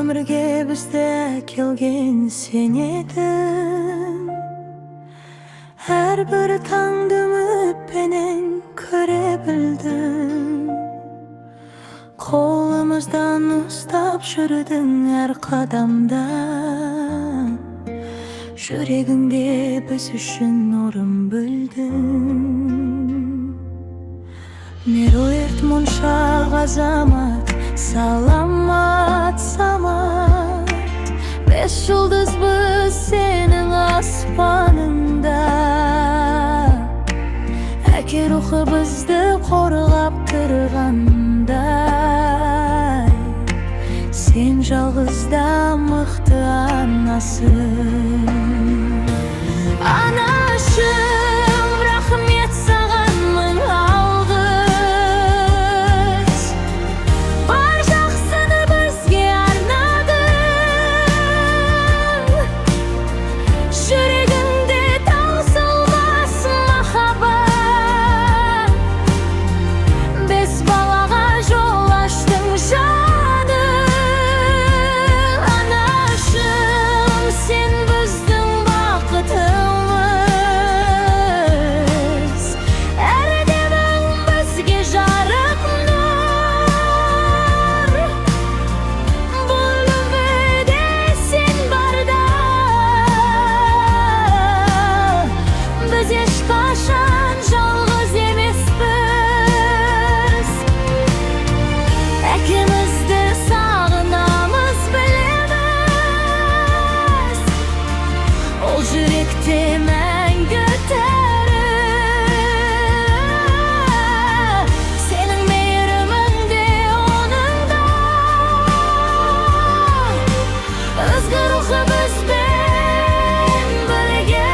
ömürge bizde kelgen sen edin. Her bir tangdımı penen köre bildim. Kolumuzdan ustap şürdün her kadamda. Yüreğinde biz üçün orun bildin. Meruert munşa gazamat, salamat samat. Beş yıldız biz senin aspanında. Eki ruhu bizdi korgap turganday. Sen жалғызда мықты анасың. Anашым, рахмет саған мың алғыс. Бар жақсыны бізге арнадың. Жүрегіңде таусылмас махаббат. Бес балаға жол аштың жаным. Anашым, sen біздің бақытымыз. Әрдемің бізге жарық нұр. Бұл өмірде сен барда біз ешқашан жалғыз емеспіз. Әкемізді сағынамыз білеміз. Ол жүректе мәңгі тірі. Сенің мейіріміңде оныңда. Ізгі рухы бізбен бірге.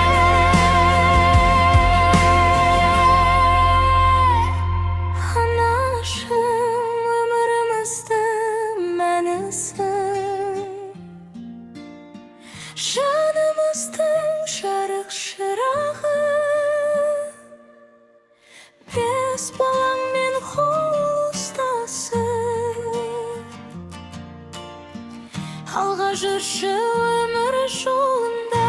Anашым, ömrümüzдің мәнісің. Жанымыздың жарық шырағы. Бес балаңмен қол ұстасып алға жүрші өмір жолында.